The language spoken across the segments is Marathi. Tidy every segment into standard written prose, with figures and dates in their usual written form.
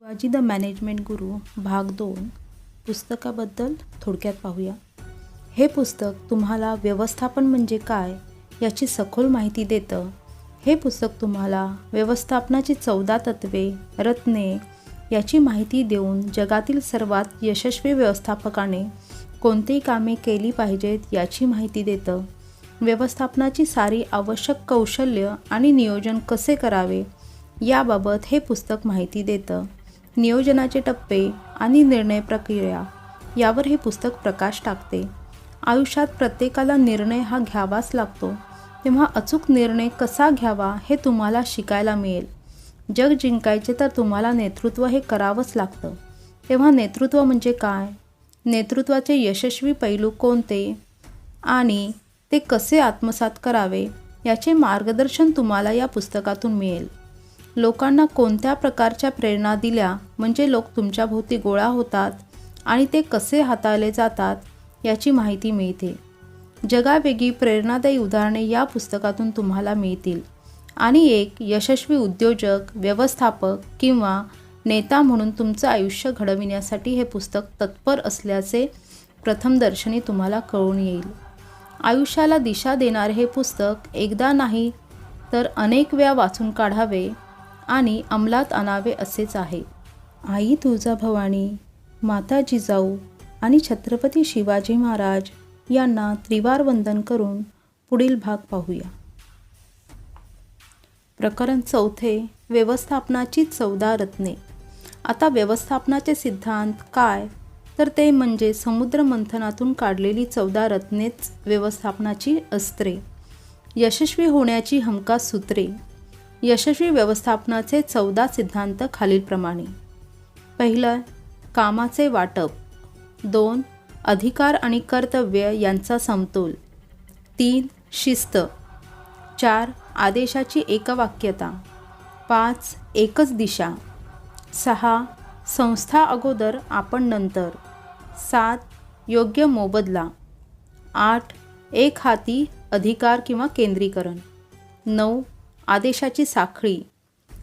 शिवाजी द मॅनेजमेंट गुरु भाग 2 पुस्तकाबद्दल थोडक्यात पाहूया. हे पुस्तक तुम्हाला व्यवस्थापन म्हणजे काय याची सखोल माहिती देतं. हे पुस्तक तुम्हाला व्यवस्थापनाची 14 तत्वे, रत्ने याची माहिती देऊन जगातील सर्वात यशस्वी व्यवस्थापकाने कोणती कामे केली पाहिजेत याची माहिती देतं. व्यवस्थापनाची सारी आवश्यक कौशल्य आणि नियोजन कसे करावे याबाबत हे पुस्तक माहिती देतं. नियोजनाचे टप्पे आणि निर्णय प्रक्रिया यावर हे पुस्तक प्रकाश टाकते. आयुष्यात प्रत्येकाला निर्णय हा घ्यावाच लागतो, तेव्हा अचूक निर्णय कसा घ्यावा हे तुम्हाला शिकायला मिळेल. जग जिंकायचे तर तुम्हाला नेतृत्व हे करावंच लागतं. तेव्हा नेतृत्व म्हणजे काय, नेतृत्वाचे यशस्वी पैलू कोणते आणि ते कसे आत्मसात करावे याचे मार्गदर्शन तुम्हाला या पुस्तकातून मिळेल. लोकांना कोणत्या प्रकारच्या प्रेरणा दिल्या म्हणजे लोक तुमच्याभोवती गोळा होतात आणि ते कसे हाताळले जातात याची माहिती मिळते. जगावेगळी प्रेरणादायी उदाहरणे या पुस्तकातून तुम्हाला मिळतील आणि एक यशस्वी उद्योजक, व्यवस्थापक किंवा नेता म्हणून तुमचं आयुष्य घडविण्यासाठी हे पुस्तक तत्पर असल्याचे प्रथमदर्शनी तुम्हाला कळून येईल. आयुष्याला दिशा देणारे हे पुस्तक एकदा नाही तर अनेक वेळा वाचून काढावे आणि अंमलात आणावे असेच आहे. आई तुळजाभवानी, माता जिजाऊ आणि छत्रपती शिवाजी महाराज यांना त्रिवार वंदन करून पुढील भाग पाहूया. प्रकरण 4, व्यवस्थापनाची 14 रत्ने. आता व्यवस्थापनाचे सिद्धांत काय, तर ते म्हणजे समुद्र मंथनातून काढलेली 14 रत्नेच व्यवस्थापनाची अस्त्रे. यशस्वी होण्याची हमखास सूत्रे. यशस्वी व्यवस्थापनाचे 14 सिद्धांत खालीलप्रमाणे. 1. कामाचे वाटप. 2. अधिकार आणि कर्तव्य यांचा समतोल. 3. शिस्त. 4. आदेशाची एकवाक्यता. 5. एकच दिशा. 6. संस्था अगोदर आपण नंतर. 7. योग्य मोबदला. 8. एक हाती अधिकार किंवा केंद्रीकरण. 9. आदेशाची साखळी.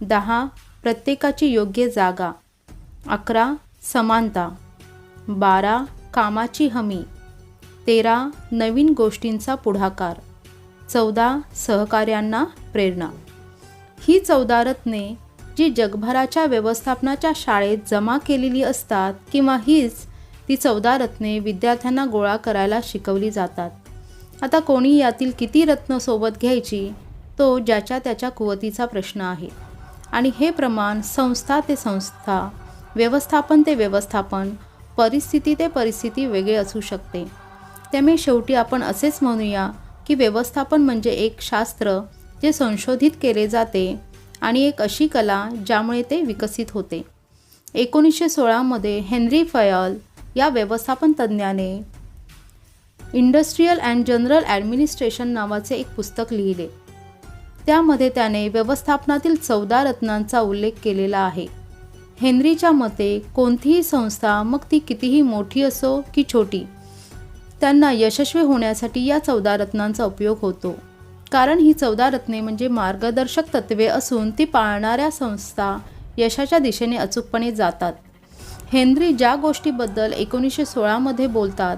10. प्रत्येकाची योग्य जागा. 11. समानता. 12. कामाची हमी. 13. नवीन गोष्टींचा पुढाकार. 14. सहकार्यांना प्रेरणा. ही 14 रत्ने जी जगभराच्या व्यवस्थापनाच्या शाळेत जमा केलेली असतात किंवा हीच ती 14 रत्ने विद्यार्थ्यांना गोळा करायला शिकवली जातात. आता कोणी यातील किती रत्न सोबत घ्यायची तो ज्याच्या त्याच्या कुवतीचा प्रश्न आहे आणि हे प्रमाण संस्था ते संस्था, व्यवस्थापन ते व्यवस्थापन, परिस्थिती ते परिस्थिती वेगळे असू शकते. त्यामुळे शेवटी आपण असेच म्हणूया की व्यवस्थापन म्हणजे एक शास्त्र जे संशोधित केले जाते आणि एक अशी कला ज्यामुळे ते विकसित होते. 1916 मध्ये हेनरी फयल या व्यवस्थापन तज्ज्ञाने इंडस्ट्रियल अँड जनरल ॲडमिनिस्ट्रेशन नावाचे एक पुस्तक लिहिले. त्यामध्ये त्याने व्यवस्थापनातील 14 रत्नांचा उल्लेख केलेला आहे. हेनरीच्या मते कोणतीही संस्था, मग ती कितीही मोठी असो की छोटी, त्यांना यशस्वी होण्यासाठी या 14 रत्नांचा उपयोग होतो. कारण ही 14 रत्ने म्हणजे मार्गदर्शक तत्त्वे असून ती पाळणाऱ्या संस्था यशाच्या दिशेने अचूकपणे जातात. हेनरी ज्या गोष्टीबद्दल 1916 मध्ये बोलतात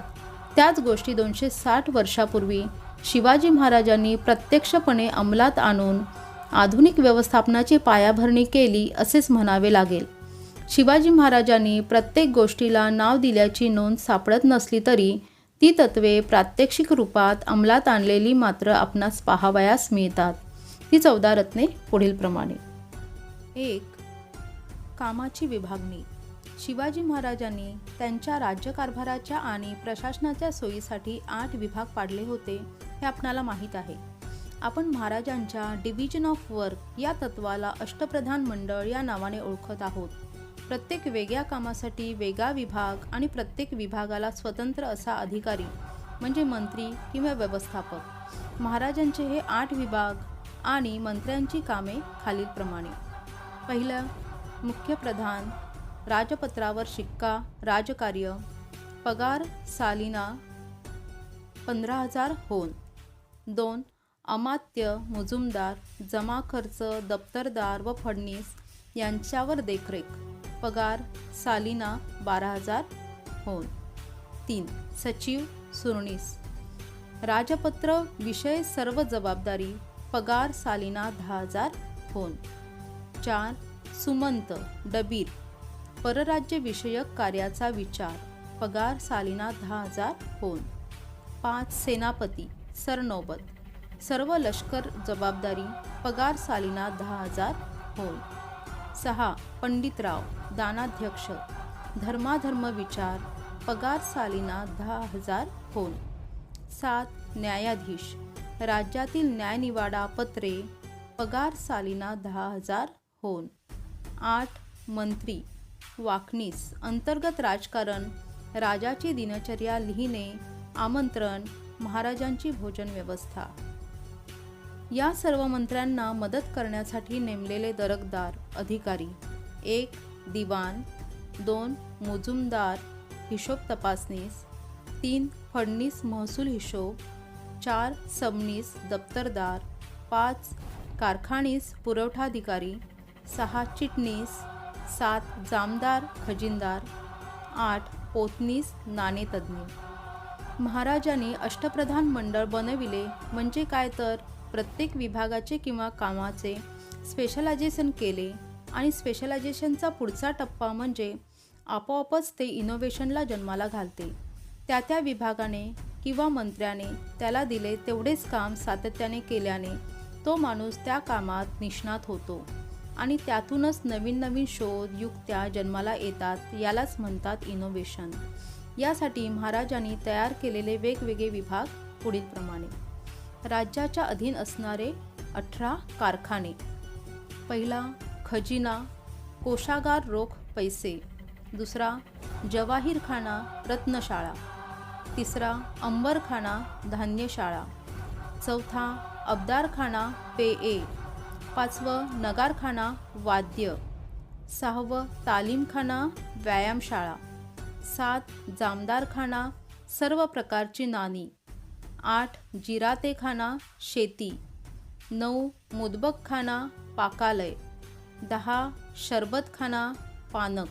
त्याच गोष्टी 260 वर्षापूर्वी शिवाजी महाराजांनी प्रत्यक्षपणे अंमलात आणून आधुनिक व्यवस्थापनाची पायाभरणी केली असेच म्हणावे लागेल. शिवाजी महाराजांनी प्रत्येक गोष्टीला नाव दिल्याची नोंद सापडत नसली तरी ती तत्त्वे प्रात्यक्षिक रूपात अंमलात आणलेली मात्र आपणास पाहावयास मिळतात. ती 14 रत्ने पुढीलप्रमाणे. 1. कामाची विभागणी. शिवाजी महाराजांनी त्यांच्या राज्यकारभाराच्या आणि प्रशासनाच्या सोयीसाठी 8 विभाग पाडले होते हे आपणाला माहीत आहे. आपण महाराजांच्या डिव्हिजन ऑफ वर्क या तत्वाला अष्टप्रधान मंडळ या नावाने ओळखत आहोत. प्रत्येक वेगळ्या कामासाठी वेगळा विभाग आणि प्रत्येक विभागाला स्वतंत्र असा अधिकारी म्हणजे मंत्री किंवा व्यवस्थापक. महाराजांचे हे 8 विभाग आणि मंत्र्यांची कामे खालीलप्रमाणे. 1. मुख्य प्रधान. राजपत्रावर शिक्का. राजकार्य. पगार सालिना 15,000 होन. 2. अमात्य, मुजुमदार, जमा खर्च, दप्तरदार व फडणीस यांच्यावर देखरेख. पगार सालिना 12,000 होन. 3. सचिव सुरनीस. राजपत्र विषय सर्व जबाबदारी, पगार सालिना 10,000 होन. 4. सुमंत डबीर. परराज्य विषयक कार्याचा विचार, पगार सालिना 10,000 होन. 5. सेनापती सरनौबत. सर्व लष्कर जबाबदारी, पगार सालिना 10,000 होन. 6. पंडितराव दानाध्यक्ष. धर्माधर्म विचार, पगार सालिना 10,000 होन. 7. न्यायाधीश. राज्यातील न्यायनिवाडा पत्रे, पगार सालिना 10,000 होन. 8. मंत्री वाकणीस. अंतर्गत राजकारण, राजाची दिनचर्या लिहिणे, आमंत्रण, महाराजांची भोजन व्यवस्था. या सर्व मंत्र्यांना मदत करण्यासाठी नेमलेले दरकदार अधिकारी: 1. दिवाण. 2. मुजुमदार हिशोब तपासनीस. 3. फडणीस महसूल हिशोब. 4. सबनीस दप्तरदार. 5. कारखानीस पुरवठाधिकारी. 6. चिटणीस. 7. जामदार खजिनदार. 8. पोतनीस नाणेतज्ज्ञ. महाराजांनी अष्टप्रधान मंडळ बनविले म्हणजे काय तर प्रत्येक विभागाचे किंवा कामाचे स्पेशलायझेशन केले आणि स्पेशलायझेशनचा पुढचा टप्पा म्हणजे आपोआपच ते इनोव्हेशनला जन्माला घालते. त्या विभागाने किंवा मंत्र्याने त्याला दिले तेवढेच काम सातत्याने केल्याने तो माणूस त्या कामात निष्णात होतो आणि त्यातूनच नवीन नवीन शोध युक्त्या जन्माला येतात. यालाच म्हणतात इनोव्हेशन. यासाठी महाराजांनी तयार केलेले वेगवेगळे विभाग पुढीलप्रमाणे: राज्याच्या अधीन असणारे 18 कारखाने. पहिला खजिना कोषागार रोख पैसे. दुसरा जवाहीरखाना रत्नशाळा. तिसरा अंबरखाना धान्यशाळा. चौथा अब्दारखाना पेये. 5. नगारखाना वाद्य. 6. तालीमखाना व्यायामशाळा. 7. जामदारखाना सर्व प्रकारची नाणी. 8. जिरातेखाना शेती. 9. मुदबकखाना पाकालय. 10. शरबतखाना पानक.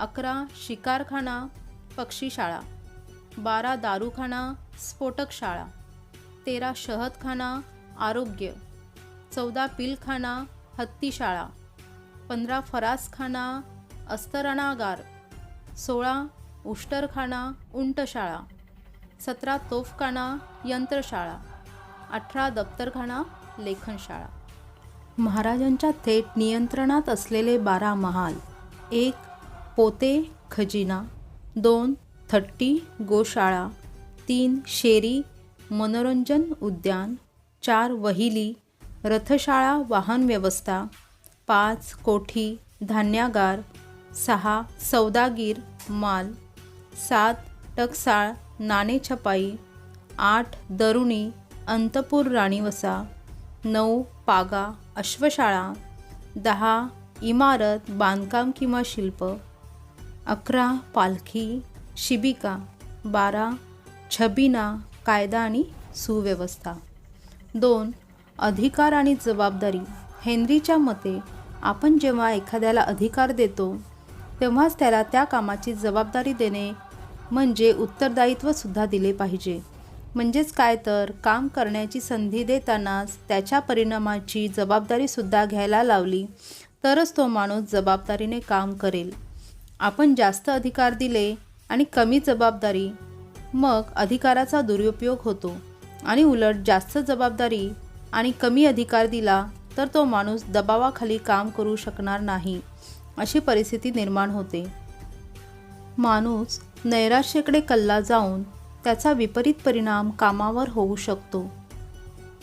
11. शिकारखाना पक्षीशाळा. 12. दारूखाना स्फोटकशाळा. 13. शहदखाना आरोग्य. 14. पिलखाना हत्तीशाळा. 15. फरासखाना अस्तरणागार. 16. उष्टरखाना उंटशाळा. 17. तोफखाना यंत्रशाळा. 18. दप्तरखाना लेखनशाळा. महाराजांच्या थेट नियंत्रणात असलेले 12 महाल: 1. पोते खजिना. 2. थट्टी गोशाळा. 3. शेरी मनोरंजन उद्यान. 4. वहिली रथशाळा वाहन व्यवस्था. 5. कोठी धान्यागार. 6. सौदागीर माल. 7. टकसाळ नाणे छपाई. 8. दरुणी अंतपूर राणीवसा. 9. पागा अश्वशाळा. 10. इमारत बांधकाम किंवा शिल्प. 11. पालखी शिबिका. 12. छबिना कायदा आणि सुव्यवस्था. 2. अधिकार आणि जबाबदारी. हेनरीच्या मते आपण जेव्हा एखाद्याला अधिकार देतो तेव्हाच त्याला त्या कामाची जबाबदारी देणे म्हणजे उत्तरदायित्व सुद्धा दिले पाहिजे. म्हणजेच काय तर काम करण्याची संधी देतानाच त्याच्या परिणामाची जबाबदारी सुद्धा घ्यायला लावली तरच तो माणूस जबाबदारीने काम करेल. आपण जास्त अधिकार दिले आणि कमी जबाबदारी, मग अधिकाराचा दुरुपयोग होतो आणि उलट जास्त जबाबदारी आणि कमी अधिकार दिला तर तो माणूस दबावाखाली काम करू शकणार नाही, अशी परिस्थिती निर्माण होते. माणूस नैराश्याकडे कल्ला जाऊन त्याचा विपरीत परिणाम कामावर होऊ शकतो.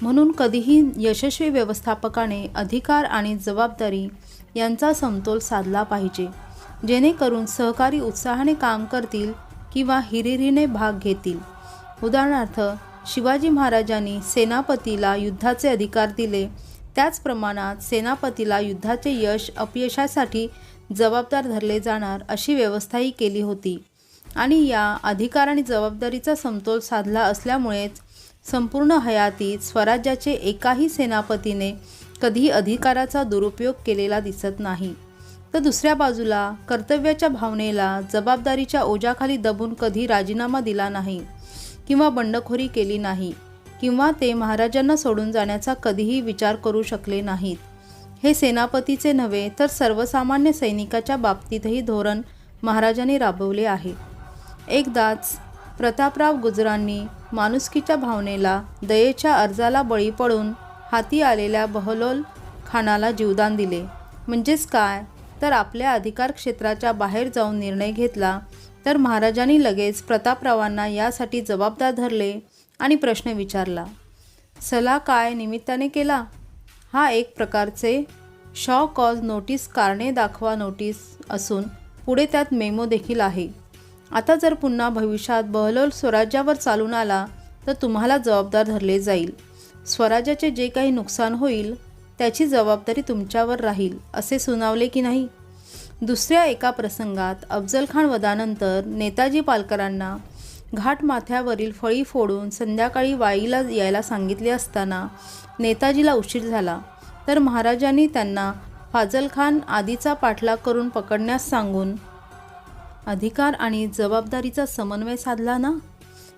म्हणून कधीही यशस्वी व्यवस्थापकाने अधिकार आणि जबाबदारी यांचा समतोल साधला पाहिजे, जेणेकरून सहकारी उत्साहाने काम करतील किंवा हिरिरीने भाग घेतील. उदाहरणार्थ, शिवाजी महाराजांनी सेनापतीला युद्धाचे अधिकार दिले, त्याच प्रमाणात सेनापतीला युद्धाचे यश अपयशासाठी जबाबदार धरले जाणार अशी व्यवस्थाही केली होती. आणि या अधिकार आणि जबाबदारीचा समतोल साधला असल्यामुळेच संपूर्ण हयातीत स्वराज्याचे एकाही सेनापतीने कधी अधिकाराचा दुरुपयोग केलेला दिसत नाही. तर दुसऱ्या बाजूला कर्तव्याच्या भावनेला जबाबदारीच्या ओझ्याखाली दबून कधी राजीनामा दिला नाही किंवा बंडखोरी केली नाही किंवा ते महाराजांना सोडून जाण्याचा कधीही विचार करू शकले नाहीत. हे सेनापतीचे नव्हे तर सर्वसामान्य सैनिकाच्या बाबतीतही धोरण महाराजांनी राबवले आहे. एकदाच प्रतापराव गुजरांनी माणुसकीच्या भावनेला, दयेच्या अर्जाला बळी पडून हाती आलेल्या बहलोल खानाला जीवदान दिले. म्हणजेच काय तर आपल्या अधिकार क्षेत्राच्या बाहेर जाऊन निर्णय घेतला. तर महाराजांनी लगेच प्रतापरावांना यासाठी जबाबदार धरले आणि प्रश्न विचारला, सला काय निमित्ताने केला? हा एक प्रकारचे शॉ कॉज नोटीस, कारणे दाखवा नोटीस असून पुढे त्यात मेमो देखील आहे. आता जर पुन्हा भविष्यात बहलोल स्वराज्यावर चालून आला तर तुम्हाला जबाबदार धरले जाईल. स्वराज्याचे जे काही नुकसान होईल त्याची जबाबदारी तुमच्यावर राहील असे सुनावले की नाही. दुसऱ्या एका प्रसंगात अफजलखान वधानंतर नेताजी पालकरांना घाटमाथ्यावरील फळी फोडून संध्याकाळी वाईला यायला सांगितले असताना नेताजीला उशीर झाला. तर महाराजांनी त्यांना फाजलखान आदीचा पाठलाग करून पकडण्यास सांगून अधिकार आणि जबाबदारीचा समन्वय साधला ना.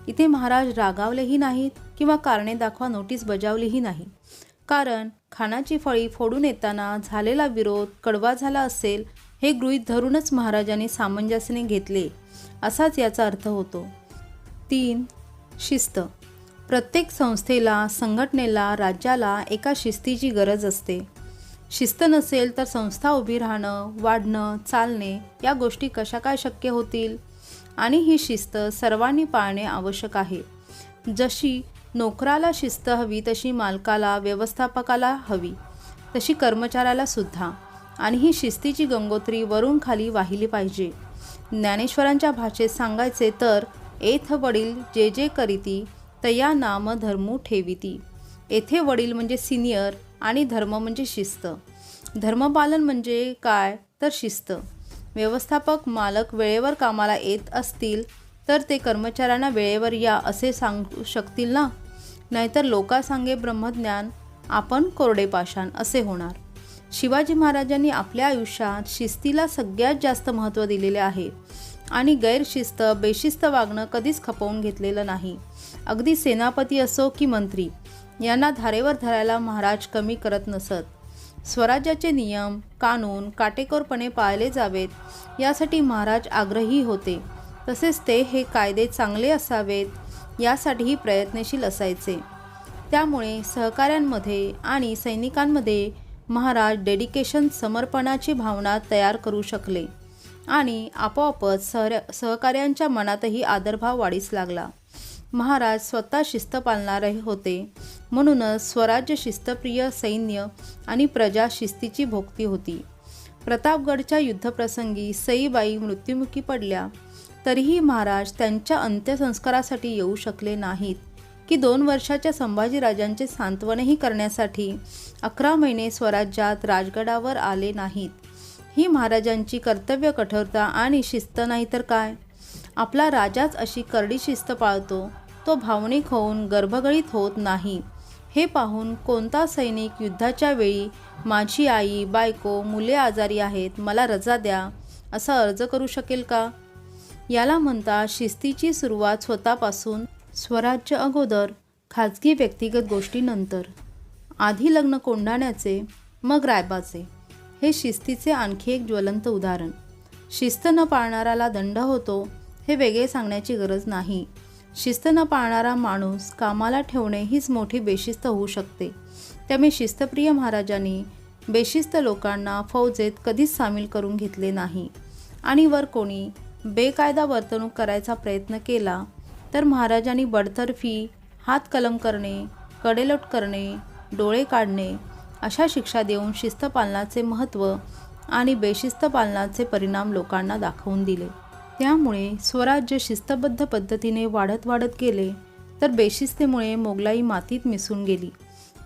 इथे महाराज रागावलेही नाहीत किंवा कारणे दाखवा नोटीस बजावलीही नाही. कारण खानाची फळी फोडून येताना झालेला विरोध कडवा झाला असेल हे गृहीत धरूनच महाराजांनी सामंजस्याने घेतले असाच याचा अर्थ होतो. 3. शिस्त. प्रत्येक संस्थेला, संघटनेला, राज्याला एका शिस्तीची गरज असते. शिस्त नसेल तर संस्था उभी राहणं, वाढणं, चालणे या गोष्टी कशा काय शक्य होतील? आणि ही शिस्त सर्वांनी पाळणे आवश्यक आहे. जशी नोकराला शिस्त हवी तशी मालकाला, व्यवस्थापकाला हवी, तशी कर्मचाऱ्याला सुद्धा. आणि ही शिस्तीची गंगोत्री वरून खाली वाहिली पाहिजे. ज्ञानेश्वरांच्या भाषेत सांगायचे तर एथ वडील जे जे करीती तया नाम धर्मू ठेविती. येथे वडील म्हणजे सिनियर आणि धर्म म्हणजे शिस्त. धर्मपालन म्हणजे काय तर शिस्त. व्यवस्थापक, मालक वेळेवर कामाला येत असतील तर ते कर्मचाऱ्यांना वेळेवर या असे सांगू शकतील ना. नाहीतर लोकासांगे ब्रह्मज्ञान, आपण कोरडे पाषाण असे होणार. शिवाजी महाराजांनी आपल्या आयुष्यात शिस्तीला सगळ्यात जास्त महत्त्व दिलेले आहे आणि गैरशिस्त, बेशिस्त वागणं कधीच खपवून घेतलेलं नाही. अगदी सेनापती असो की मंत्री यांना धारेवर धरायला महाराज कमी करत नसत. स्वराज्याचे नियम, कानून काटेकोरपणे पाळले जावेत यासाठी महाराज आग्रही होते. तसेच ते हे कायदे चांगले असावेत यासाठीही प्रयत्नशील असायचे. त्यामुळे सहकाऱ्यांमध्ये आणि सैनिकांमध्ये महाराज डेडिकेशन, समर्पणाची भावना तयार करू शकले आणि आपोआपच सहकाऱ्यांच्या मनातही आदरभाव वाढीस लागला. महाराज स्वतः शिस्त पाळणारे होते. म्हणूनच स्वराज्य शिस्तप्रिय, सैन्य आणि प्रजा शिस्तीची भोगती होती. प्रतापगडच्या युद्धप्रसंगी सईबाई मृत्युमुखी पडल्या तरीही महाराज त्यांच्या अंत्यसंस्कारासाठी येऊ शकले नाहीत की 2 वर्षाच्या संभाजीराजांचे सांत्वनही करण्यासाठी 11 महिने स्वराज्यात राजगडावर आले नाहीत. ही महाराजांची कर्तव्य कठोरता आणि शिस्त नाही तर काय. आपला राजाच अशी करडी शिस्त पाळतो, तो भावनिक होऊन गर्भगळीत होत नाही, हे पाहून कोणता सैनिक युद्धाच्या वेळी माझी आई, बायको, मुले आजारी आहेत, मला रजा द्या असा अर्ज करू शकेल का? याला म्हणतात शिस्तीची सुरुवात स्वतःपासून. स्वराज्य अगोदर, खाजगी व्यक्तिगत गोष्टीनंतर. आधी लग्न कोंढाण्याचे, मग रायबाचे. हे शिस्तीचे आणखी एक ज्वलंत उदाहरण. शिस्त न पाळणाऱ्याला दंड होतो हे वेगळे सांगण्याची गरज नाही. शिस्त न पाळणारा माणूस कामाला ठेवणे हीच मोठी बेशिस्त होऊ शकते. त्यामुळे शिस्तप्रिय महाराजांनी बेशिस्त लोकांना फौजेत कधीच सामील करून घेतले नाही. आणि वर कोणी बेकायदा वर्तणूक करायचा प्रयत्न केला तर महाराजांनी बडतर्फी, हात कलम करणे, कडेलोट करणे, डोळे काढणे अशा शिक्षा देऊन शिस्त पालनाचे महत्त्व आणि बेशिस्त पालनाचे परिणाम लोकांना दाखवून दिले. त्यामुळे स्वराज्य शिस्तबद्ध पद्धतीने वाढत गेले तर बेशिस्तीमुळे मोगलाई मातीत मिसळून गेली.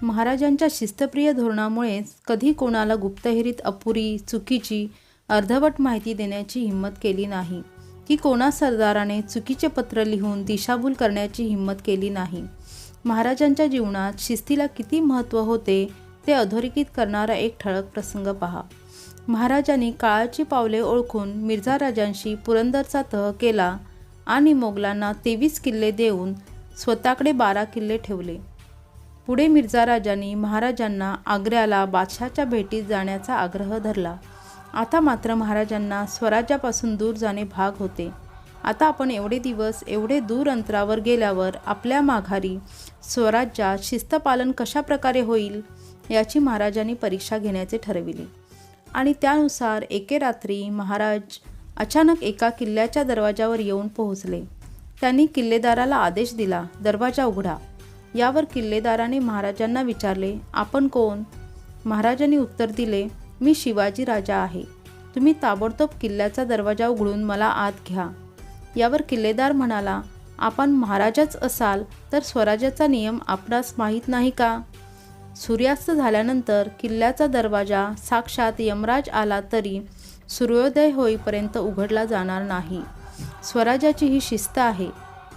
महाराजांच्या शिस्तप्रिय धोरणामुळेच कधी कोणाला गुप्तहेरीत अपुरी, चुकीची, अर्धवट माहिती देण्याची हिंमत केली नाही की कोणा सरदाराने चुकीचे पत्र लिहून दिशाभूल करण्याची हिंमत केली नाही. महाराजांच्या जीवनात शिस्तीला किती महत्त्व होते ते अधोरेखित करणारा एक ठळक प्रसंग पहा. महाराजांनी काळाची पावले ओळखून मिर्झा राजांशी पुरंदरचा तह केला आणि मोगलांना 23 किल्ले देऊन स्वतःकडे 12 किल्ले ठेवले. पुढे मिर्झा राजांनी महाराजांना आग्र्याला बादशाच्या भेटीत जाण्याचा आग्रह धरला. आता मात्र महाराजांना स्वराज्यापासून दूर जाणे भाग होते. आता आपण एवढे दिवस एवढे दूर अंतरावर गेल्यावर आपल्या माघारी स्वराज्यात शिस्तपालन कशा प्रकारे होईल याची महाराजांनी परीक्षा घेण्याचे ठरविले. आणि त्यानुसार एके रात्री महाराज अचानक एका किल्ल्याच्या दरवाजावर येऊन पोहोचले. त्यांनी किल्लेदाराला आदेश दिला, दरवाजा उघडा. यावर किल्लेदाराने महाराजांना विचारले, आपण कोण? महाराजांनी उत्तर दिले, मी शिवाजी राजा आहे. तुम्ही ताबडतोब किल्ल्याचा दरवाजा उघडून मला आत घ्या. यावर किल्लेदार म्हणाला, आपण महाराजच असाल तर स्वराज्याचा नियम आपणास माहीत नाही का? सूर्यास्त झाल्यानंतर किल्ल्याचा दरवाजा साक्षात यमराज आला तरी सूर्योदय होईपर्यंत उघडला जाणार नाही. स्वराज्याची ही शिस्त आहे.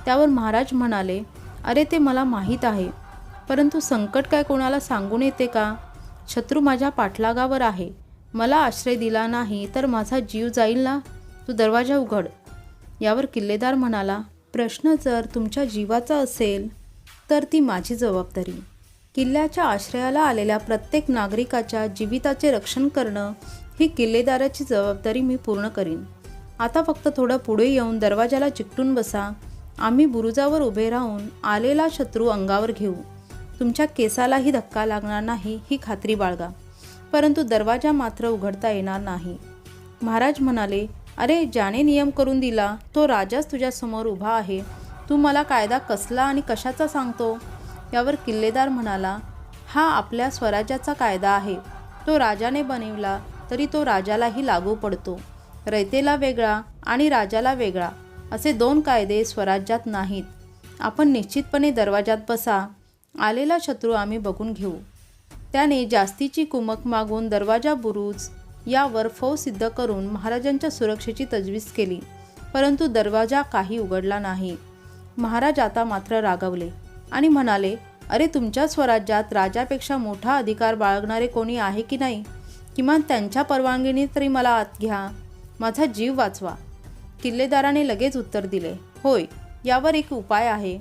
त्यावर महाराज म्हणाले, अरे ते मला माहीत आहे, परंतु संकट काय कोणाला सांगून येते का? शत्रू माझ्या पाठलागावर आहे. मला आश्रय दिला नाही तर माझा जीव जाईल ना. तू दरवाजा उघड. यावर किल्लेदार म्हणाला, प्रश्न जर तुमच्या जीवाचा असेल तर ती माझी जबाबदारी. किल्ल्याच्या आश्रयाला आलेल्या प्रत्येक नागरिकाच्या जीविताचे रक्षण करणं ही किल्लेदाराची जबाबदारी मी पूर्ण करीन. आता फक्त थोडं पुढे येऊन दरवाजाला चिकटून बसा. आम्ही बुरुजावर उभे राहून आलेला शत्रू अंगावर घेऊ. तुमच्या केसालाही धक्का लागणार नाही ही खात्री बाळगा, परंतु दरवाजा मात्र उघडता येणार नाही. महाराज म्हणाले, अरे ज्याने नियम करून दिला तो राजाच तुझ्यासमोर उभा आहे. तू मला कायदा कसला आणि कशाचा सांगतो? यावर किल्लेदार म्हणाला, हा आपल्या स्वराज्याचा कायदा आहे. तो राजाने बनविला तरी तो राजालाही लागू पडतो. रयतेला वेगळा आणि राजाला वेगळा असे 2 कायदे स्वराज्यात नाहीत. आपण निश्चितपणे दरवाजात बसा. आलेला शत्रू आम्ही बघून घेऊ. त्याने जास्तीची कुमक मागून दरवाजा बुरुज यावर फौज सिद्ध करून महाराजांच्या सुरक्षेची तजवीज केली, परंतु दरवाजा काही उघडला नाही. महाराज आता मात्र रागावले आणि म्हणाले, अरे तुमच्या स्वराज्यात राजापेक्षा मोठा अधिकार बाळगणारे कोणी आहे की नाही? किमान त्यांच्या परवानगीने तरी मला आत घ्या. माझा जीव वाचवा. किल्लेदाराने लगेच उत्तर दिले, होय, यावर एक उपाय आहे.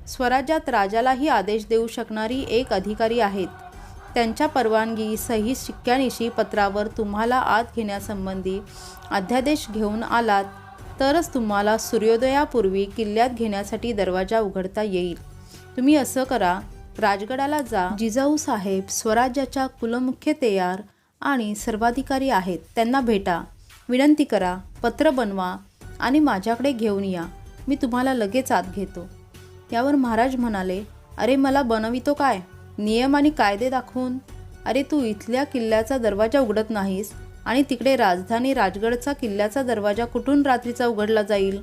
स्वराज्यात राजालाही आदेश देऊ शकणारी एक अधिकारी आहेत. त्यांच्या परवानगी सही शिक्क्यानिशी पत्रावर तुम्हाला आत घेण्यासंबंधी अध्यादेश घेऊन आलात तरच तुम्हाला सूर्योदयापूर्वी किल्ल्यात घेण्यासाठी दरवाजा उघडता येईल. तुम्ही असं करा, राजगडाला जा. जिजाऊ साहेब स्वराज्याच्या कुलमुख्य तयार आणि सर्वाधिकारी आहेत. त्यांना भेटा, विनंती करा, पत्र बनवा आणि माझ्याकडे घेऊन या. मी तुम्हाला लगेच आत घेतो. यावर महाराज म्हणाले, अरे मला बनवितो काय? नियम आणि कायदे दाखवून? अरे तू इथल्या किल्ल्याचा दरवाजा उघडत नाहीस आणि तिकडे राजधानी राजगडचा किल्ल्याचा दरवाजा कुठून रात्रीचा उघडला जाईल?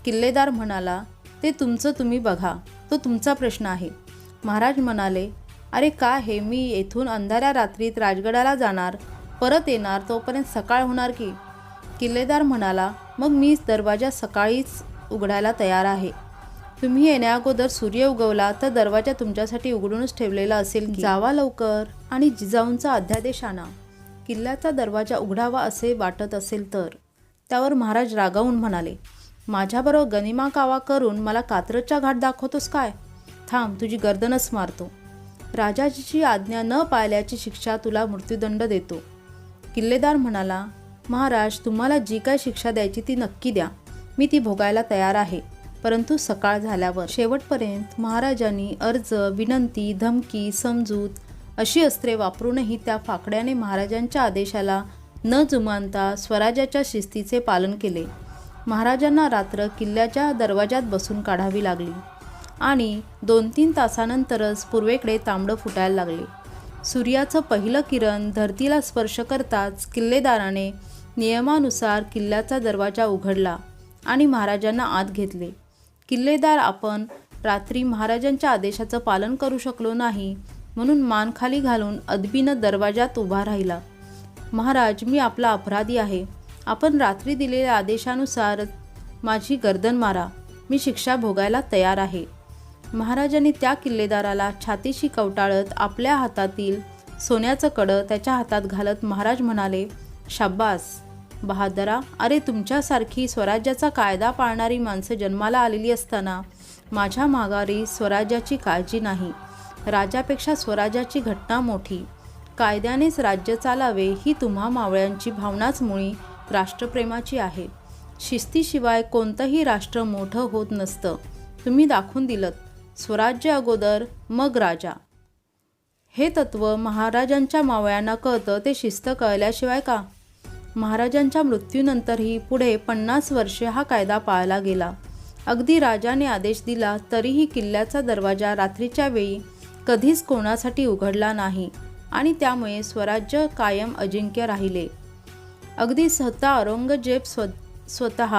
किल्लेदार म्हणाला, ते तुमचं तुम्ही बघा, तो तुमचा प्रश्न आहे. महाराज म्हणाले, अरे काय हे, मी येथून अंधाऱ्या रात्रीत राजगडाला जाणार, परत येणार तोपर्यंत सकाळ होणार की? किल्लेदार म्हणाला, मग मी दरवाजा सकाळीच उघडायला तयार आहे. तुम्ही येण्याअगोदर सूर्य उगवला तर दरवाजा तुमच्यासाठी उघडूनच ठेवलेला असेल की? जावा लवकर आणि जिजाऊंचा अध्यादेश आणा. किल्ल्याचा दरवाजा उघडावा असे वाटत असेल तर. त्यावर महाराज रागावून म्हणाले, माझ्याबरोबर गनिमा कावा करून मला कात्रजचा घाट दाखवतोस काय? थांब, तुझी गर्दनच मारतो. राजाची आज्ञा न पाळल्याची शिक्षा तुला मृत्यूदंड देतो. किल्लेदार म्हणाला, महाराज तुम्हाला जी काय शिक्षा द्यायची ती नक्की द्या. मी ती भोगायला तयार आहे, परंतु सकाळ झाल्यावर. शेवटपर्यंत महाराजांनी अर्ज, विनंती, धमकी, समजूत अशी अस्त्रे वापरूनही त्या फाकड्याने महाराजांच्या आदेशाला न जुमानता स्वराज्याच्या शिस्तीचे पालन केले. महाराजांना रात्र किल्ल्याच्या दरवाजात बसून काढावी लागली आणि 2-3 तासानंतरच पूर्वेकडे तांबडं फुटायला लागले. सूर्याचं पहिलं किरण धरतीला स्पर्श करताच किल्लेदाराने नियमानुसार किल्ल्याचा दरवाजा उघडला आणि महाराजांना आत घेतले. किल्लेदार आपण रात्री महाराजांच्या आदेशाचं पालन करू शकलो नाही म्हणून मान खाली घालून अदबीनं दरवाजात उभा राहिला. महाराज, मी आपला अपराधी आहे. आपण रात्री दिलेल्या आदेशानुसार माझी गर्दन मारा. मी शिक्षा भोगायला तयार आहे. महाराजांनी त्या किल्लेदाराला छातीशी कवटाळत आपल्या हातातील सोन्याचं कडं त्याच्या हातात घालत महाराज म्हणाले, शाब्बास बहादरा, अरे तुमच्यासारखी स्वराज्याचा कायदा पाळणारी माणसं जन्माला आलेली असताना माझ्या माघारी स्वराज्याची काळजी नाही. राजापेक्षा स्वराज्याची घटना मोठी. कायद्यानेच राज्य चालावे ही तुम्हा मावळ्यांची भावनाच मुळी राष्ट्रप्रेमाची आहे. शिस्तीशिवाय कोणतंही राष्ट्र मोठं होत नसतं. तुम्ही दाखवून दिलंत. स्वराज्य अगोदर मग राजा. हे तत्त्व महाराजांच्या मावळ्यांना कळतं ते शिस्त कळल्याशिवाय का? महाराजांच्या मृत्यूनंतरही पुढे 50 वर्षे हा कायदा पाळला गेला. अगदी राजाने आदेश दिला तरीही किल्ल्याचा दरवाजा रात्रीच्या वेळी कधीच कोणासाठी उघडला नाही आणि त्यामुळे स्वराज्य कायम अजिंक्य राहिले. अगदी स्वतः औरंगजेब स्वतः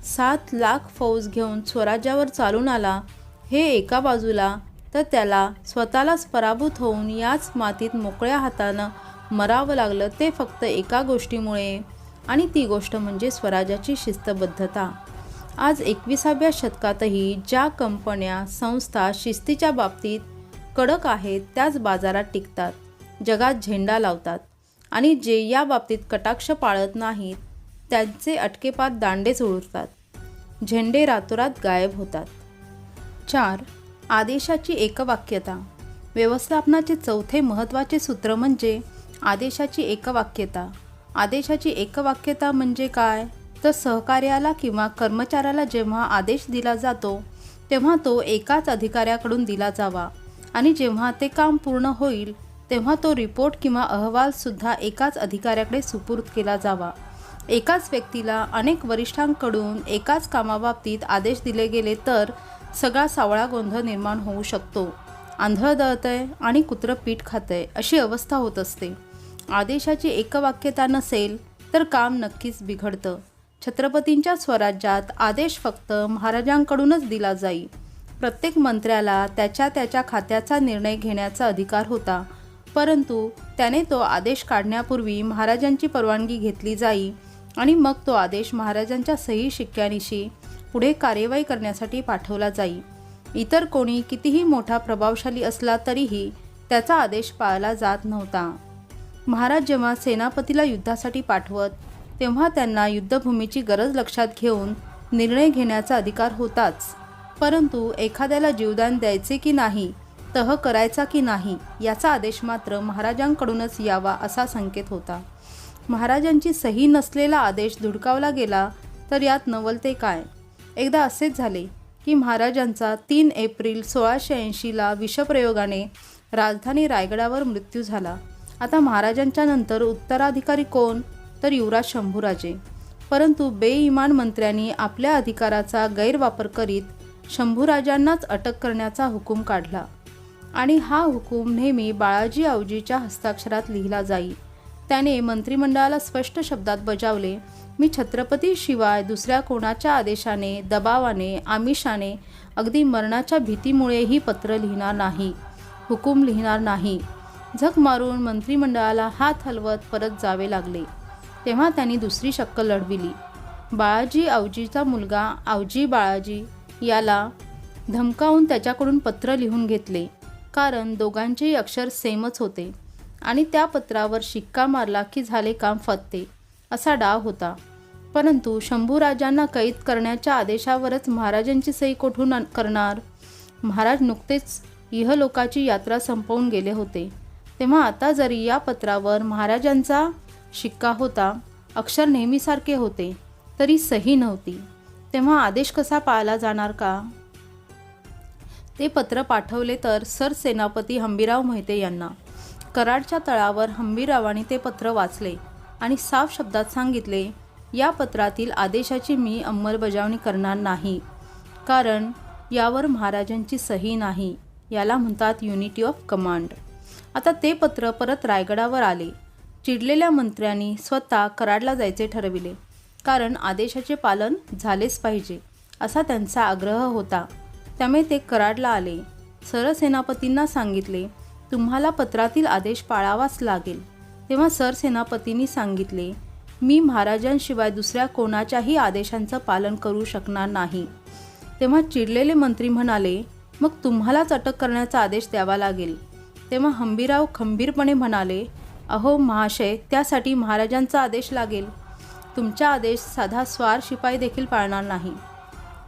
7 लाख फौज घेऊन स्वराज्यावर चालून आला. हे एका बाजूला, तर त्याला स्वतःलाच पराभूत होऊन याच मातीत मोकळ्या हातानं मरावं लागलं ते फक्त एका गोष्टीमुळे, आणि ती गोष्ट म्हणजे स्वराज्याची शिस्तबद्धता. आज 21व्या शतकातही ज्या कंपन्या संस्था शिस्तीच्या बाबतीत कडक आहेत त्याच बाजारात टिकतात, जगात झेंडा लावतात, आणि जे या बाबतीत कटाक्ष पाळत नाहीत त्यांचे अटकेपार दांडेच उडतात. झेंडे रातोरात गायब होतात. 4. आदेशाची एकवाक्यता. व्यवस्थापनाचे चौथे महत्त्वाचे सूत्र म्हणजे आदेशाची एकवाक्यता. आदेशाची एकवाक्यता म्हणजे काय? तर सहकार्याला किंवा कर्मचाऱ्याला जेव्हा आदेश दिला जातो तेव्हा तो एकाच अधिकाऱ्याकडून दिला जावा, आणि जेव्हा ते काम पूर्ण होईल तेव्हा तो रिपोर्ट किंवा अहवालसुद्धा एकाच अधिकाऱ्याकडे सुपूर्द केला जावा. एकाच व्यक्तीला अनेक वरिष्ठांकडून एकाच कामाबाबतीत आदेश दिले गेले तर सगळा सावळा गोंधळ निर्माण होऊ शकतो. आंधळ दळतंय आणि कुत्रं पीठ खातंय अशी अवस्था होत असते. आदेशाची एकवाक्यता नसेल तर काम नक्कीच बिघडतं. छत्रपतींच्या स्वराज्यात आदेश फक्त महाराजांकडूनच दिला जाई. प्रत्येक मंत्र्याला त्याच्या खात्याचा निर्णय घेण्याचा अधिकार होता, परंतु त्याने तो आदेश काढण्यापूर्वी महाराजांची परवानगी घेतली जाई आणि मग तो आदेश महाराजांच्या सही शिक्क्यानिशी पुढे कार्यवाही करण्यासाठी पाठवला जाई. इतर कोणी कितीही मोठा प्रभावशाली असला तरीही त्याचा आदेश पाळला जात नव्हता. महाराज जेव्हा सेनापतीला युद्धासाठी पाठवत तेव्हा त्यांना युद्धभूमीची गरज लक्षात घेऊन निर्णय घेण्याचा अधिकार होताच, परंतु एखाद्याला जीवदान द्यायचे की नाही, तह करायचा की नाही याचा आदेश मात्र महाराजांकडूनच यावा असा संकेत होता. महाराजांची सही नसलेला आदेश धुडकावला गेला तर यात नवलते काय? एकदा असेच झाले की महाराजांचा 3 एप्रिल 1680ला विषप्रयोगाने राजधानी रायगडावर मृत्यू झाला. आता महाराजांच्या नंतर उत्तराधिकारी कोण? तर युवराज शंभूराजे. परंतु बेईमान मंत्र्यांनी आपल्या अधिकाराचा गैरवापर करीत शंभूराजांनाच अटक करण्याचा हुकूम काढला, आणि हा हुकूम नेहमी बाळाजी आवजीच्या हस्ताक्षरात लिहिला जाई. त्याने मंत्रिमंडळाला स्पष्ट शब्दात बजावले, मी छत्रपतीशिवाय दुसऱ्या कोणाच्या आदेशाने, दबावाने, आमिषाने, अगदी मरणाच्या भीतीमुळे ही पत्र लिहिणार नाही, हुकूम लिहिणार नाही. झक मारून मंत्रिमंडळाला हात हलवत परत जावे लागले. तेव्हा त्यांनी दुसरी शक्कल लढविली. बाळाजी आवजीचा मुलगा आवजी बाळाजी याला धमकावून त्याच्याकडून पत्र लिहून घेतले, कारण दोघांचेही अक्षर सेमच होते आणि त्या पत्रावर शिक्का मारला की झाले काम फत्ते असा डाव होता. परंतु शंभूराजांना कैद करण्याच्या आदेशावरच महाराजांची सही कोठून करणार? महाराज नुकतेच इहलोकाची यात्रा संपवून गेले होते. तेव्हा आता जरी या पत्रावर महाराजांचा शिक्का होता, अक्षर नेहमीसारखे होते, तरी सही नव्हती. तेव्हा आदेश कसा पाळला जाणार का? ते पत्र पाठवले तर सरसेनापती हंबीरराव मोहिते यांना. कराडच्या तळावर हंबीररावांनी ते पत्र वाचले आणि साफ शब्दात सांगितले, या पत्रातील आदेशाची मी अंमलबजावणी करणार नाही, कारण यावर महाराजांची सही नाही. याला म्हणतात युनिटी ऑफ कमांड. आता ते पत्र परत रायगडावर आले. चिडलेल्या मंत्र्यांनी स्वतः कराडला जायचे ठरविले, कारण आदेशाचे पालन झालेच पाहिजे असा त्यांचा आग्रह होता. त्यामुळे ते कराडला आले. सरसेनापतींना सांगितले, तुम्हाला पत्रातील आदेश पाळावाच लागेल. तेव्हा सरसेनापतींनी सांगितले, मी महाराजांशिवाय दुसऱ्या कोणाच्याही आदेशांचं पालन करू शकणार नाही. तेव्हा चिडलेले मंत्री म्हणाले, मग तुम्हालाच अटक करण्याचा आदेश द्यावा लागेल. तेव्हा हंबीरराव खंबीरपणे म्हणाले, अहो महाशय, त्यासाठी महाराजांचा आदेश लागेल. तुमचा आदेश साधा स्वार शिपाई देखील पाळणार नाही.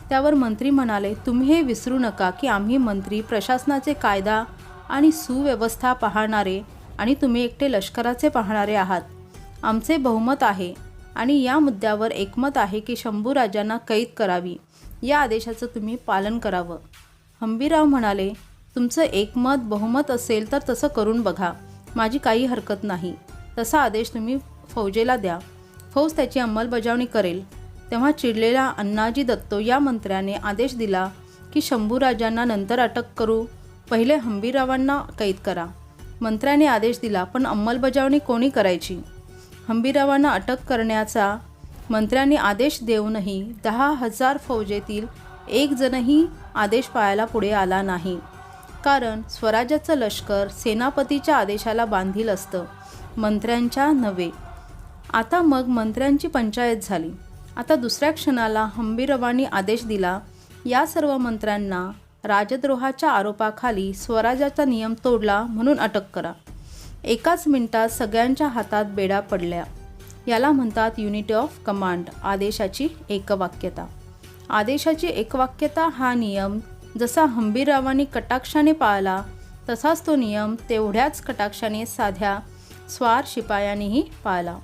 त्यावर मंत्री म्हणाले, तुम्ही हे विसरू नका की आम्ही मंत्री प्रशासनाचे कायदा आणि सुव्यवस्था पाहणारे आणि तुम्ही एकटे लष्कराचे पाहणारे आहात. आमचे बहुमत आहे आणि या मुद्द्यावर एकमत आहे की शंभूराजांना कैद करावी. या आदेशाचं तुम्ही पालन करावं. हंबीरराव म्हणाले, तुमचं एकमत बहुमत असेल तर तसं करून बघा. माझी काही हरकत नाही. तसा आदेश तुम्ही फौजेला द्या. फौज त्याची अंमलबजावणी करेल. तेव्हा चिडलेला अण्णाजी दत्तो या मंत्र्याने आदेश दिला की शंभूराजांना नंतर अटक करू, पहिले हंबीररावांना कैद करा. मंत्र्याने आदेश दिला, पण अंमलबजावणी कोणी करायची? हंबीररावांना अटक करण्याचा मंत्र्यांनी आदेश देऊनही 10,000 फौजेतील एक जणही आदेश पाळायला पुढे आला नाही. कारण स्वराज्याचं लष्कर सेनापतीच्या आदेशाला बांधील असतं, मंत्र्यांच्या नव्हे. आता मग मंत्र्यांची पंचायत झाली. आता दुसऱ्या क्षणाला हंबीररावांनी आदेश दिला, या सर्व मंत्र्यांना राजद्रोहाच्या आरोपाखाली स्वराज्याचा नियम तोडला म्हणून अटक करा. एकाच मिनिटात सगळ्यांच्या हातात बेड्या पडल्या. याला म्हणतात युनिटी ऑफ कमांड, आदेशाची एकवाक्यता. आदेशाची एकवाक्यता हा नियम जसा हंबीररावांनी कटाक्षाने पाळला, तसाच तो नियम तेवढ्याच कटाक्षाने साध्या स्वार शिपायांनीही पाळला.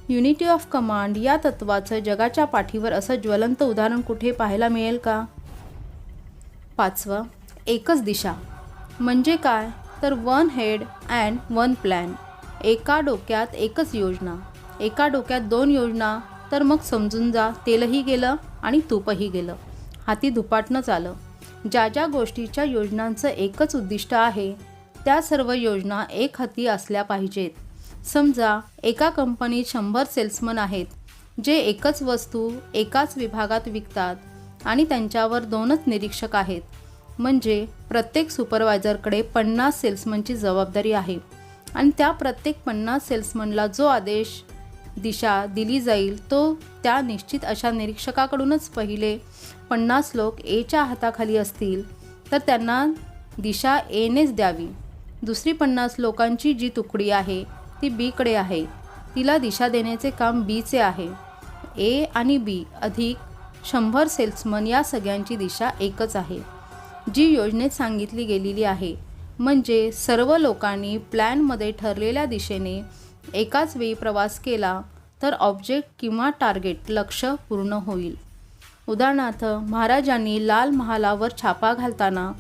युनिटी ऑफ कमांड या तत्त्वाचं जगाच्या पाठीवर असं ज्वलंत उदाहरण कुठे पाहायला मिळेल का? 5. एकच दिशा म्हणजे काय? तर one head and one plan. एका डोक्यात एकच योजना. एका डोक्यात 2 योजना तर मग समजून जा, तेलही गेलं आणि तूपही गेलं. हाती धुपाटणंच आलं. ज्या ज्या गोष्टीच्या योजनांचं एकच उद्दिष्ट आहे, त्या सर्व योजना एक हाती असल्या पाहिजेत. समजा एका कंपनीत 100 सेल्समन आहेत, जे एकच वस्तू एकाच विभागात विकतात आणि त्यांच्यावर 2च निरीक्षक आहेत. म्हणजे प्रत्येक सुपरवायझरकडे 50 सेल्समनची जबाबदारी आहे आणि त्या प्रत्येक 50 सेल्समनला जो आदेश दिशा दिली जाईल तो त्या निश्चित अशा निरीक्षकाकडूनच. पहिले 50 लोक एच्या हाताखाली असतील तर त्यांना दिशा एनेच द्यावी. दुसरी 50 लोकांची जी तुकडी आहे ती बीकडे आहे, तिला दिशा देण्याचे काम बीचे आहे. ए आणि बी अधिक 100 सेल्समन या सगळ्यांची दिशा एकच आहे, जी योजनेत सांगितली गेलेली आहे. म्हणजे सर्व लोकांनी प्लॅनमध्ये ठरलेल्या दिशेने एकाच वेळी प्रवास केला तर ऑब्जेक्ट किंवा टार्गेट लक्ष्य पूर्ण होईल. उदाहरणार्थ, महाराजांनी लाल महालावर छापा घालताना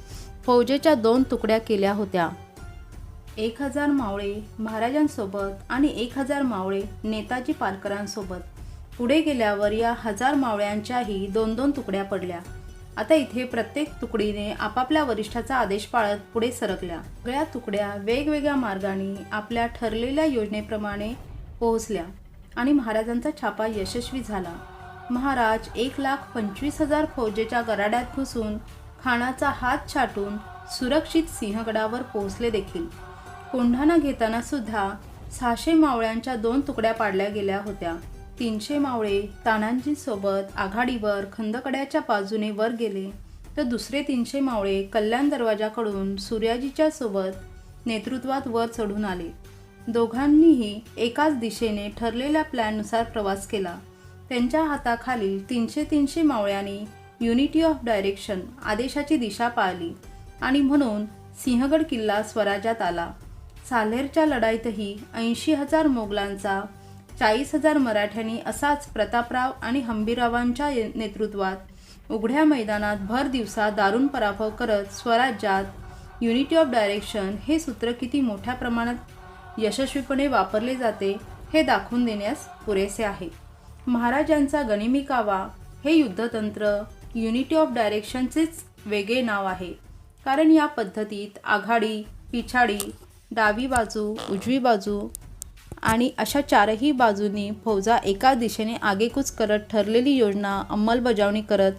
फौजेच्या 2 तुकड्या केल्या होत्या. 1000 मावळे महाराजांसोबत आणि 1000 मावळे नेताजी पालकरांसोबत. पुढे गेल्यावर या 1000 मावळ्यांच्याही 2-2 तुकड्या पडल्या. आता इथे प्रत्येक तुकडीने आपापल्या वरिष्ठाचा आदेश पाळत पुढे सरकल्या. सगळ्या तुकड्या वेगवेगळ्या मार्गाने आपल्या ठरलेल्या योजनेप्रमाणे पोहोचल्या आणि महाराजांचा छापा यशस्वी झाला. महाराज 1,25,000 फौजेच्या गराड्यात घुसून खानाचा हात छाटून सुरक्षित सिंहगडावर पोहोचले देखील. कोंढाणा घेताना सुद्धा 600 मावळ्यांच्या 2 तुकड्या पाडल्या गेल्या होत्या. 300 मावळे तानाजीसोबत आघाडीवर खंदकड्याच्या बाजूने वर गेले, तर दुसरे 300 मावळे कल्याण दरवाजाकडून सूर्याजीच्या सोबत नेतृत्वात वर चढून आले. दोघांनीही एकाच दिशेने ठरलेल्या प्लॅननुसार प्रवास केला. त्यांच्या हाताखाली 300 मावळ्यांनी युनिटी ऑफ डायरेक्शन आदेशाची दिशा पाळली आणि म्हणून सिंहगड किल्ला स्वराज्यात आला. साल्हेरच्या लढाईतही 80,000 मोगलांचा 40,000 मराठ्यांनी असाच प्रतापराव आणि हंबीररावांच्या नेतृत्वात उघड्या मैदानात भर दिवसा दारुण पराभव करत स्वराज्यात युनिटी ऑफ डायरेक्शन हे सूत्र किती मोठ्या प्रमाणात यशस्वीपणे वापरले जाते हे दाखवून देण्यास पुरेसे आहे. महाराजांचा गनिमी कावा हे युद्धतंत्र युनिटी ऑफ डायरेक्शनचेच वेगळे नाव आहे. कारण या पद्धतीत आघाडी, पिछाडी, डावी बाजू, उजवी बाजू आणि अशा 4ही बाजूंनी फौजा एका दिशेने आगेकूच करत ठरलेली योजना अंमलबजावणी करत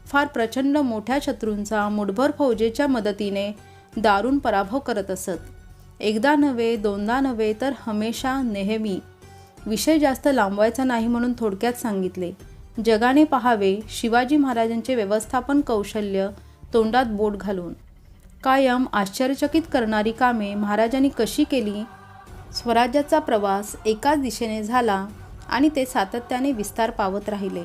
फार प्रचंड मोठ्या शत्रूंचा मुठभर फौजेच्या मदतीने दारुण पराभव करत असत. एकदा नव्हे, दोनदा नव्हे, तर हमेशा, नेहमी. विषय जास्त लांबवायचा नाही म्हणून थोडक्यात सांगितले. जगाने पाहावे शिवाजी महाराजांचे व्यवस्थापन कौशल्य तोंडात बोट घालून. कायम आश्चर्यचकित करणारी कामे महाराजांनी कशी केली स्वराज्याचा प्रवास एकाच दिशेने झाला आणि ते सातत्याने विस्तार पावत राहिले.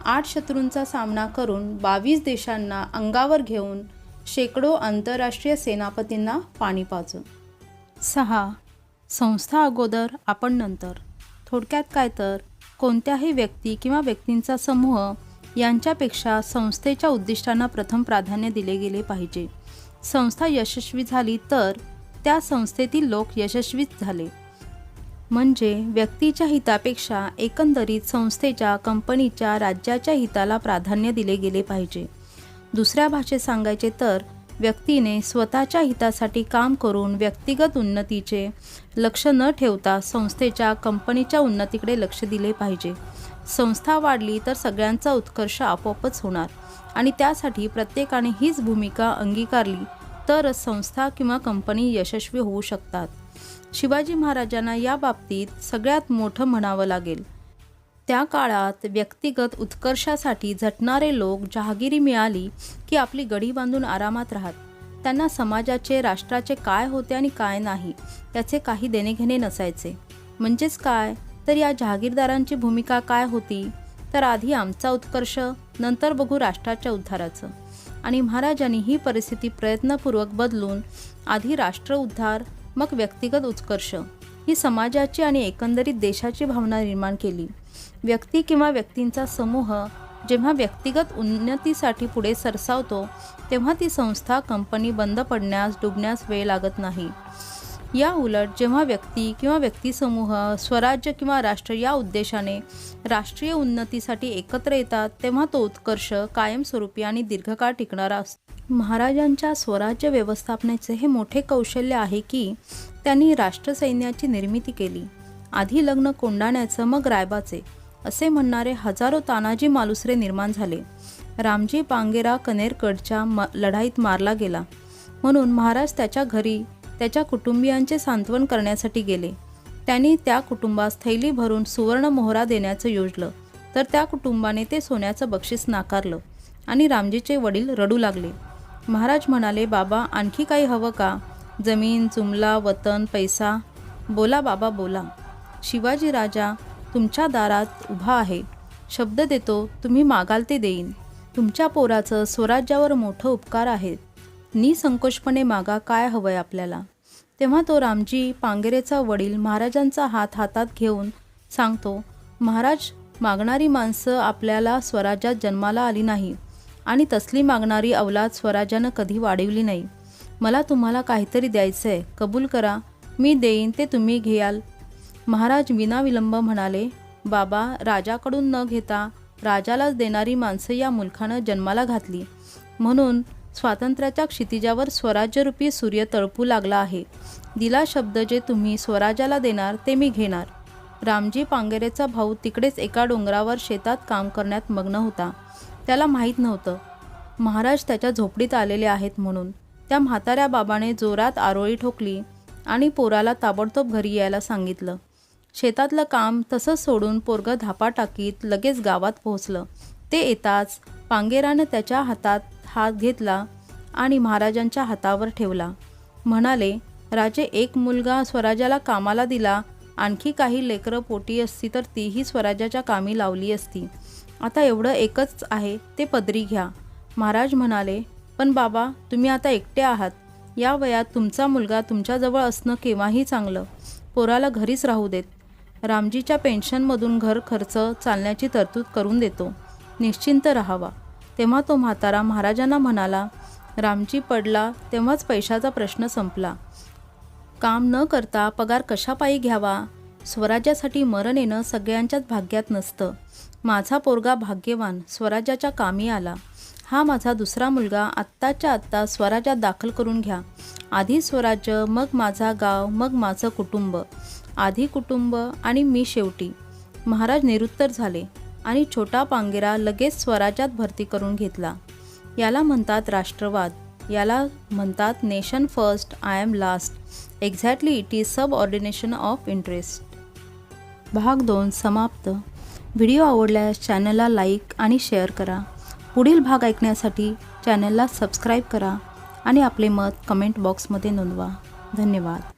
8 शत्रूंचा सामना करून 22 देशांना अंगावर घेऊन शेकडो आंतरराष्ट्रीय सेनापतींना पाणी पाजून. 6. संस्था अगोदर आपण नंतर. थोडक्यात काय तर कोणत्याही व्यक्ती किंवा व्यक्तींचा समूह यांच्यापेक्षा संस्थेच्या उद्दिष्टांना प्रथम प्राधान्य दिले गेले पाहिजे. संस्था यशस्वी झाली तर त्या संस्थेतील लोक यशस्वीच झाले. म्हणजे व्यक्तीच्या हितापेक्षा एकंदरीत संस्थेच्या, कंपनीच्या, राज्याच्या हिताला प्राधान्य दिले गेले पाहिजे. दुसऱ्या भाषेत सांगायचे तर व्यक्तीने स्वतःच्या हितासाठी काम करून व्यक्तिगत उन्नतीचे लक्ष न ठेवता संस्थेच्या, कंपनीच्या उन्नतीकडे लक्ष दिले पाहिजे. संस्था वाढली तर सगळ्यांचा उत्कर्ष आपोआपच होणार आणि त्यासाठी प्रत्येकाने हीच भूमिका अंगीकारली तरच संस्था किंवा कंपनी यशस्वी होऊ शकतात. शिवाजी महाराजांना या बाबतीत सगळ्यात मोठं म्हणावं लागेल. त्या काळात व्यक्तिगत उत्कर्षासाठी झटणारे लोक जहागिरी मिळाली की आपली गडी बांधून आरामात राहत. त्यांना समाजाचे, राष्ट्राचे काय होते आणि काय नाही याचे काही देणेघेणे नसायचे. म्हणजेच काय तर या जहागीरदारांची भूमिका काय होती तर आधी आमचा उत्कर्ष, नंतर बघू राष्ट्राच्या उद्धाराचं. आणि महाराजांनी ही परिस्थिती प्रयत्नपूर्वक बदलून आधी राष्ट्र उद्धार मग व्यक्तिगत उत्कर्ष ही समाजाची आणि एकंदरीत देशाची भावना निर्माण केली. व्यक्ती किंवा व्यक्तींचा समूह जेव्हा व्यक्तिगत उन्नतीसाठी पुढे सरसावतो तेव्हा ती संस्था, कंपनी बंद पडण्यास, डुबण्यास वेळ लागत नाही. या उलट जेव्हा व्यक्ती किंवा व्यक्तिसमूह स्वराज्य किंवा राष्ट्र या उद्देशाने राष्ट्रीय उन्नतीसाठी एकत्र येतात तेव्हा तो उत्कर्ष कायमस्वरूपी आणि दीर्घकाळ टिकणारा असतो. महाराजांच्या स्वराज्य व्यवस्थापनाचे हे मोठे कौशल्य आहे की त्यांनी राष्ट्रसैन्याची निर्मिती केली. आधी लग्न कोंडाण्याचं मग रायबाचे असे म्हणणारे हजारो तानाजी मालुसरे निर्माण झाले. रामजी पांगेरा कनेरकडच्या लढाईत मारला गेला म्हणून महाराज त्याच्या घरी त्याच्या कुटुंबियांचे सांत्वन करण्यासाठी गेले. त्यांनी त्या कुटुंबास थैली भरून सुवर्ण मोहरा देण्याचं योजलं तर त्या कुटुंबाने ते सोन्याचं बक्षीस नाकारलं आणि रामजीचे वडील रडू लागले. महाराज म्हणाले, बाबा आणखी काही हवं का? जमीन, जुमला, वतन, पैसा? बोला बाबा बोला. शिवाजी राजा तुमच्या दारात उभा आहे. शब्द देतो तुम्ही मागाल ते देईन. तुमच्या पोराचं स्वराज्यावर मोठं उपकार आहेत. निसंकोचपणे मागा काय हवंय आपल्याला. तेव्हा तो रामजी पांगेरेचा वडील महाराजांचा हात हातात घेऊन सांगतो, महाराज मागणारी माणसं आपल्याला स्वराज्यात जन्माला आली नाही आणि तसली मागणारी अवलाद स्वराज्यानं कधी वाढवली नाही. मला तुम्हाला काहीतरी द्यायचं आहे, कबूल करा. मी देईन ते तुम्ही घ्याल. महाराज विनाविलंब म्हणाले, बाबा राजाकडून न घेता राजालाच देणारी माणसं या मुलखानं जन्माला घातली म्हणून स्वातंत्र्याच्या क्षितिजावर स्वराज्यरूपी सूर्य तळपू लागला आहे. दिला शब्द जे तुम्ही स्वराज्याला देणार ते मी घेणार. रामजी पांगेरेचा भाऊ तिकडेच एका डोंगरावर शेतात काम करण्यात मग्न होता. त्याला माहीत नव्हतं महाराज त्याच्या झोपडीत आलेले आहेत म्हणून. त्या म्हाताऱ्या बाबाने जोरात आरोळी ठोकली आणि पोराला ताबडतोब घरी यायला सांगितलं. शेतातलं काम तसंच सोडून पोरगं धापा टाकीत लगेच गावात पोहोचलं. ते येताच पांगेरानं त्याच्या हातात हात घेतला आणि महाराजांच्या हातावर ठेवला. म्हणाले, राजे एक मुलगा स्वराज्याला कामाला दिला, आणखी काही लेकरं पोटी असती तर तीही स्वराज्याच्या कामी लावली असती. आता एवढं एकच आहे ते पदरी घ्या. महाराज म्हणाले, पण बाबा तुम्ही आता एकटे आहात. या वयात तुमचा मुलगा तुमच्याजवळ असणं केव्हाही चांगलं. पोराला घरीच राहू देत. रामजीच्या पेन्शनमधून घर खर्च चालण्याची तरतूद करून देतो. निश्चिंत राहावा. तेव्हा तो म्हातारा महाराजांना म्हणाला, रामजी पडला तेव्हाच पैशाचा प्रश्न संपला. काम न करता पगार कशापायी घ्यावा? स्वराज्यासाठी मरण येणं सगळ्यांच्याच भाग्यात नसतं. माझा पोरगा भाग्यवान, स्वराज्याच्या कामी आला. हा माझा दुसरा मुलगा आत्ताच्या आत्ता स्वराज्यात दाखल करून घ्या. आधी स्वराज्य, मग माझा गाव, मग माझं कुटुंब. आधी कुटुंब आणि मी शेवटी. महाराज निरुत्तर झाले आणि छोटा पांगेरा लगेच स्वराज्यात भरती करून घेतला. याला म्हणतात राष्ट्रवाद. याला म्हणतात nation first, I am last. Exactly it is subordination of interest. भाग 2 समाप्त. व्हिडिओ आवडल्यास चॅनलला लाईक आणि शेअर करा. पुढील भाग ऐकण्यासाठी चॅनलला सबस्क्राईब करा आणि आपले मत कमेंट बॉक्समध्ये नोंदवा. धन्यवाद.